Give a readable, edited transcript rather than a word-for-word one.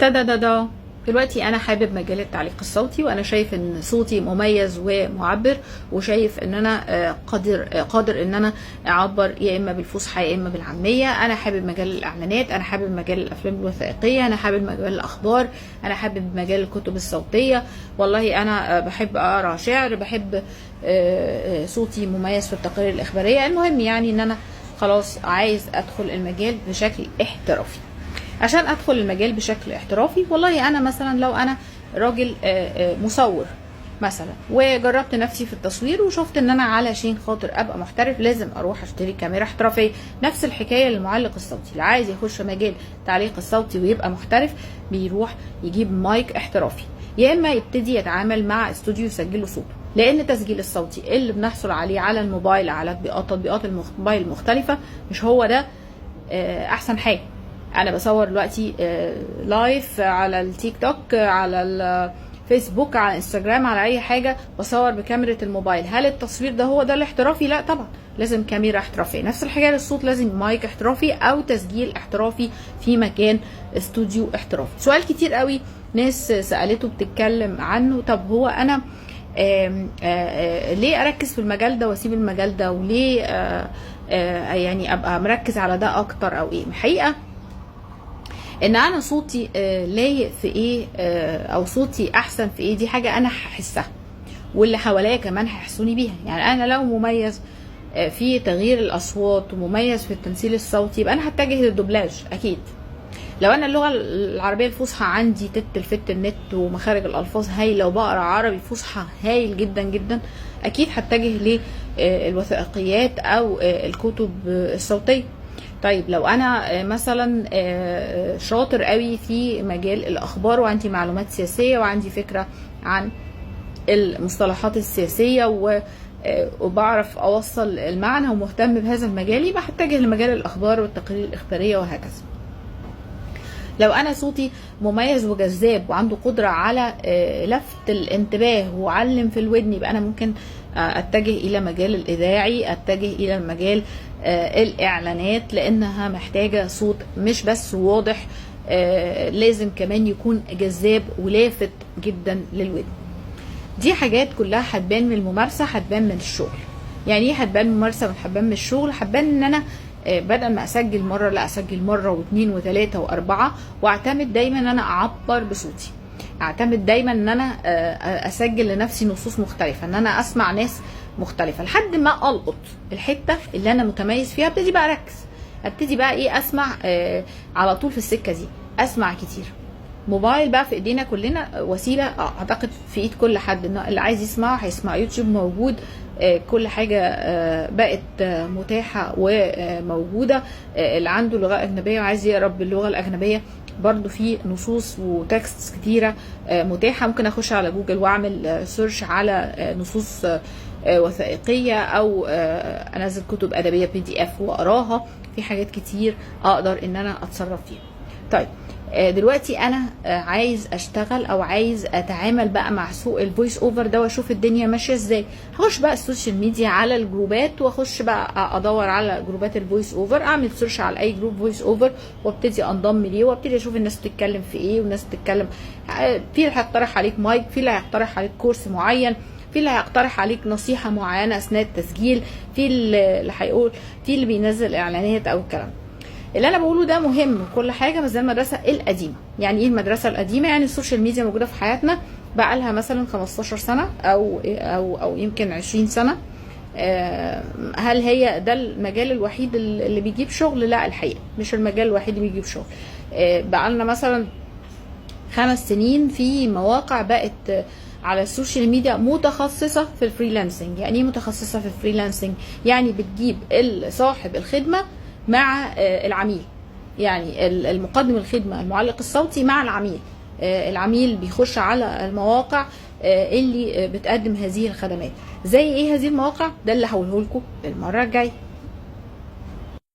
تدا دلوقتي انا حابب مجال التعليق الصوتي، وانا شايف ان صوتي مميز ومعبر، وشايف ان انا قادر ان انا اعبر يا اما بالفصحى يا اما بالعاميه. انا حابب مجال الاعلانات، انا حابب مجال الافلام الوثائقيه، انا حابب مجال الاخبار، انا حابب مجال الكتب الصوتيه. والله انا بحب اقرا شعر، بحب صوتي مميز في التقارير الاخباريه. المهم يعني ان انا خلاص عايز ادخل المجال بشكل احترافي. عشان ادخل المجال بشكل احترافي، والله انا مثلا لو انا راجل مصور مثلا، وجربت نفسي في التصوير وشفت ان انا علشان خاطر ابقى محترف لازم اروح اشتري كاميرا احترافيه. نفس الحكايه للمعلق الصوتي، اللي عايز يخش مجال التعليق الصوتي ويبقى محترف بيروح يجيب مايك احترافي، يا اما يبتدي يتعامل مع استوديو يسجل له صوته. لان التسجيل الصوتي اللي بنحصل عليه على الموبايل، على تطبيقات الموبايل المختلفه، مش هو ده احسن حاجه. انا بصور دلوقتي لايف على التيك توك، على الفيسبوك، على انستجرام، على اي حاجه بصور بكاميرا الموبايل. هل التصوير ده هو ده الاحترافي؟ لا طبعا، لازم كاميرا احترافيه. نفس الحكايه للصوت، لازم مايك احترافي او تسجيل احترافي في مكان استوديو احترافي. سؤال كتير قوي ناس سالته بتتكلم عنه، طب هو انا ليه اركز في المجال ده واسيب المجال ده، وليه يعني ابقى مركز على ده اكتر او ايه؟ الحقيقه ان انا صوتي لايق في ايه او صوتي احسن في ايه، دي حاجه انا هحسها، واللي حواليا كمان هيحسوني بيها. يعني انا لو مميز في تغيير الاصوات ومميز في التمثيل الصوتي، يبقى انا هتجه للدوبلاج اكيد. لو انا اللغه العربيه الفصحى عندي الفت النت ومخارج الالفاظ هايله، وبقرا عربي فصحى هايل جدا جدا، اكيد هتجه للوثائقيات او الكتب الصوتيه. طيب لو انا مثلا شاطر قوي في مجال الاخبار، وعندي معلومات سياسيه، وعندي فكره عن المصطلحات السياسيه، وبعرف اوصل المعنى ومهتم بهذا المجال، يبقى هتجه لمجال الاخبار والتقارير الاخباريه وهكذا. لو انا صوتي مميز وجذاب وعنده قدره على لفت الانتباه وعلم في الودن، يبقى انا ممكن اتجه الى مجال الاذاعي، اتجه الى المجال الاعلانات، لانها محتاجه صوت مش بس واضح، لازم كمان يكون جذاب ولافت جدا للودن. دي حاجات كلها هتبان من الممارسه، هتبان من الشغل. يعني ايه هتبان من الممارسه وهتبان من الشغل؟ هتبان ان انا بدل ما اسجل مره، لا اسجل مره واثنين وثلاثه واربعه، واعتمد دايما ان انا اعبر بصوتي، اعتمد دايما ان انا اسجل لنفسي نصوص مختلفه، ان انا اسمع ناس مختلفه، لحد ما القط الحته اللي انا متميز فيها. ابتدي بقى اركز، ابتدي بقى ايه، اسمع على طول في السكه دي، اسمع كتير. موبايل بقى في ايدينا كلنا، وسيله اعتقد في ايد كل حد، ان اللي عايز يسمع هيسمع. يوتيوب موجود، كل حاجه بقت متاحه وموجوده. اللي عنده لغه اجنبيه وعايز يقرا باللغه الاجنبيه، برضو في نصوص وتكست كتيره متاحه. ممكن اخش على جوجل واعمل سيرش على نصوص وثائقيه، او انزل كتب ادبيه PDF واقراها. في حاجات كتير اقدر ان انا اتصرف فيها. طيب دلوقتي انا عايز اشتغل او عايز اتعامل بقى مع سوق الفويس اوفر ده، واشوف الدنيا ماشيه ازاي. هخش بقى السوشيال ميديا على الجروبات، واخش بقى ادور على جروبات الفويس اوفر، اعمل سيرش على اي جروب فويس اوفر، وابتدي انضم ليه، وابتدي اشوف الناس بتتكلم في ايه، والناس بتتكلم في اللي هيقترح عليك مايك، في اللي هيقترح عليك كورس معين، في اللي هيقترح عليك نصيحه معينه اثناء التسجيل، في اللي هيقول، في اللي بينزل اعلانات او الكلام. اللي انا بقوله ده مهم كل حاجه، بس ده المدرسه القديمه. يعني ايه المدرسه القديمه؟ يعني السوشيال ميديا موجوده في حياتنا بقى لها مثلا 15 سنه او يمكن 20 سنه. هل هي ده المجال الوحيد اللي بيجيب شغل؟ لا، الحقيقه مش المجال الوحيد اللي بيجيب شغل. بقى لنا مثلا 5 سنين في مواقع بقت على السوشيال ميديا متخصصه في الفريلانسنج. يعني ايه متخصصه في الفريلانسنج؟ يعني بتجيب صاحب الخدمه مع العميل، يعني المقدم الخدمة المعلق الصوتي مع العميل. العميل بيخش على المواقع اللي بتقدم هذه الخدمات. زي ايه هذه المواقع؟ ده اللي هقوله لكم المرة الجاية.